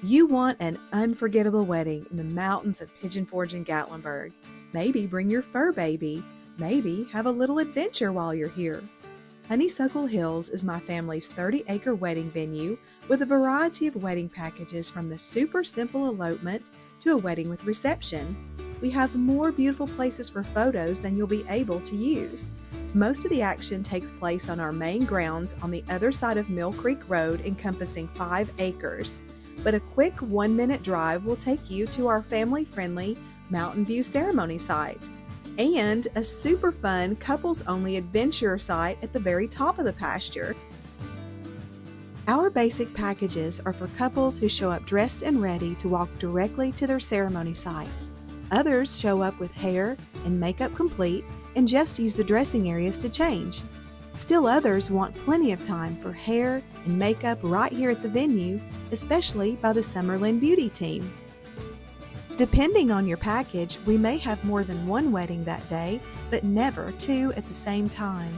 You want an unforgettable wedding in the mountains of Pigeon Forge and Gatlinburg. Maybe bring your fur baby. Maybe have a little adventure while you're here. Honeysuckle Hills is my family's 30-acre wedding venue with a variety of wedding packages from the super simple elopement to a wedding with reception. We have more beautiful places for photos than you'll be able to use. Most of the action takes place on our main grounds on the other side of Mill Creek Road, encompassing 5 acres. But a quick 1-minute drive will take you to our family-friendly Mountain View ceremony site and a super fun couples-only adventure site at the very top of the pasture. Our basic packages are for couples who show up dressed and ready to walk directly to their ceremony site. Others show up with hair and makeup complete and just use the dressing areas to change. Still others want plenty of time for hair and makeup right here at the venue, especially by the Summerlin Beauty team. Depending on your package, we may have more than one wedding that day, but never 2 at the same time.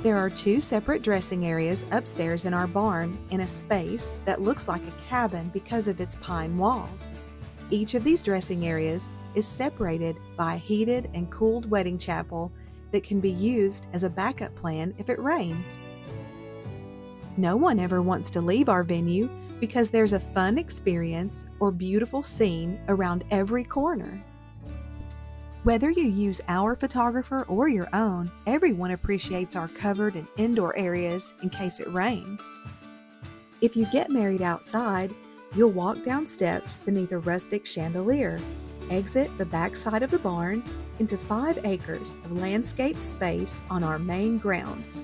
There are 2 separate dressing areas upstairs in our barn in a space that looks like a cabin because of its pine walls. Each of these dressing areas is separated by a heated and cooled wedding chapel that can be used as a backup plan if it rains. No one ever wants to leave our venue because there's a fun experience or beautiful scene around every corner. Whether you use our photographer or your own, everyone appreciates our covered and indoor areas in case it rains. If you get married outside, you'll walk down steps beneath a rustic chandelier, exit the back side of the barn into 5 acres of landscaped space on our main grounds.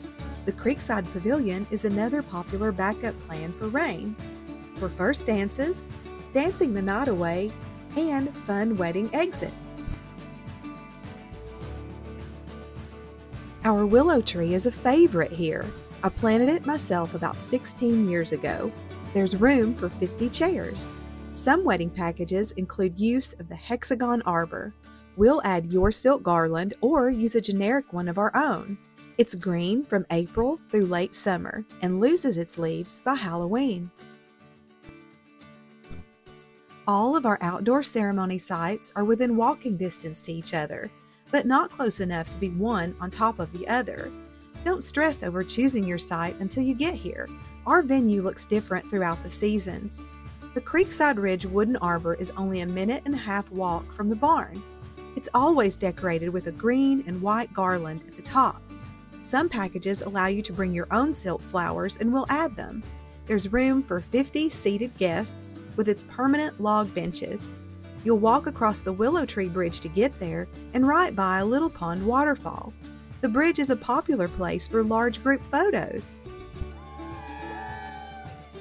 The Creekside Pavilion is another popular backup plan for rain, for first dances, dancing the night away, and fun wedding exits. Our willow tree is a favorite here. I planted it myself about 16 years ago. There's room for 50 chairs. Some wedding packages include use of the hexagon arbor. We'll add your silk garland or use a generic one of our own. It's green from April through late summer and loses its leaves by Halloween. All of our outdoor ceremony sites are within walking distance to each other, but not close enough to be one on top of the other. Don't stress over choosing your site until you get here. Our venue looks different throughout the seasons. The Creekside Ridge Wooden Arbor is only a 1.5-minute walk from the barn. It's always decorated with a green and white garland at the top. Some packages allow you to bring your own silk flowers and we'll add them. There's room for 50 seated guests with its permanent log benches. You'll walk across the Willow Tree Bridge to get there and right by a little pond waterfall. The bridge is a popular place for large group photos.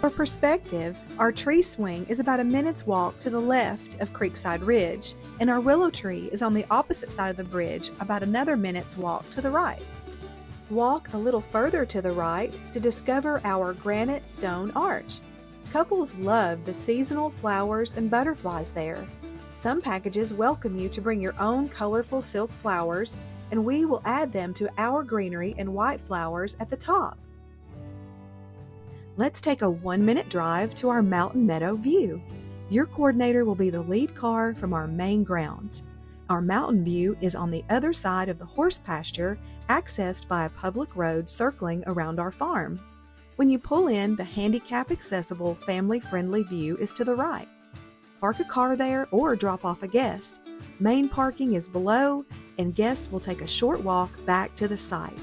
For perspective, our tree swing is about a minute's walk to the left of Creekside Ridge, and our willow tree is on the opposite side of the bridge about another minute's walk to the right. Walk a little further to the right to discover our granite stone arch. Couples love the seasonal flowers and butterflies there. Some packages welcome you to bring your own colorful silk flowers, and we will add them to our greenery and white flowers at the top. Let's take a 1-minute drive to our Mountain Meadow view. Your coordinator will be the lead car from our main grounds. Our mountain view is on the other side of the horse pasture, accessed by a public road circling around our farm. When you pull in, the handicap-accessible, family-friendly view is to the right. Park a car there or drop off a guest. Main parking is below, and guests will take a short walk back to the site.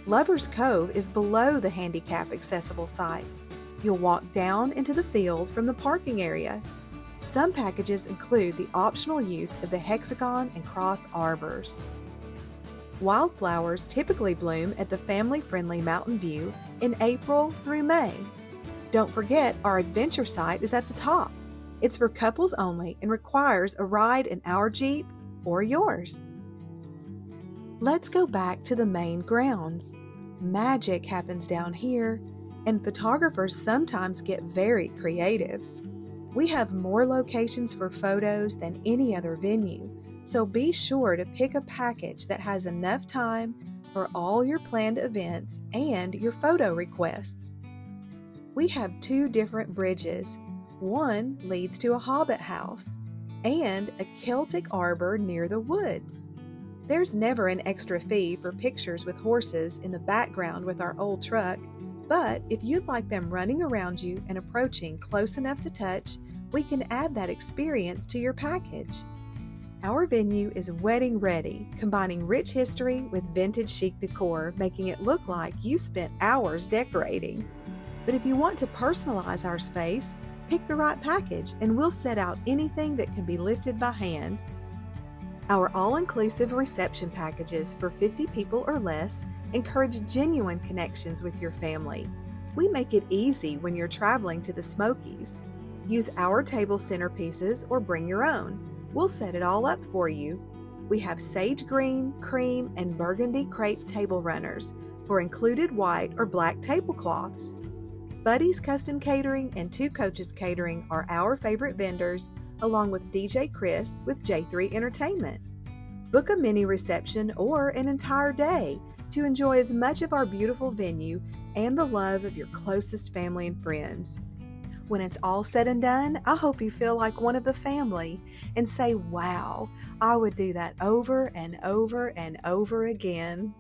Lover's Cove is below the handicap-accessible site. You'll walk down into the field from the parking area. Some packages include the optional use of the hexagon and cross arbors. Wildflowers typically bloom at the family-friendly Mountain View in April through May. Don't forget, our adventure site is at the top. It's for couples only and requires a ride in our Jeep or yours. Let's go back to the main grounds. Magic happens down here, and photographers sometimes get very creative. We have more locations for photos than any other venue, so be sure to pick a package that has enough time for all your planned events and your photo requests. We have 2 different bridges. One leads to a hobbit house and a Celtic arbor near the woods. There's never an extra fee for pictures with horses in the background with our old truck, but if you'd like them running around you and approaching close enough to touch, we can add that experience to your package. Our venue is wedding ready, combining rich history with vintage chic decor, making it look like you spent hours decorating. But if you want to personalize our space, pick the right package and we'll set out anything that can be lifted by hand. Our all-inclusive reception packages for 50 people or less encourage genuine connections with your family. We make it easy when you're traveling to the Smokies. Use our table centerpieces or bring your own. We'll set it all up for you. We have sage green, cream, and burgundy crepe table runners for included white or black tablecloths. Buddy's Custom Catering and Two Coaches Catering are our favorite vendors, along with DJ Chris with J3 Entertainment. Book a mini reception or an entire day to enjoy as much of our beautiful venue and the love of your closest family and friends. When it's all said and done, I hope you feel like one of the family and say, wow, I would do that over and over and over again.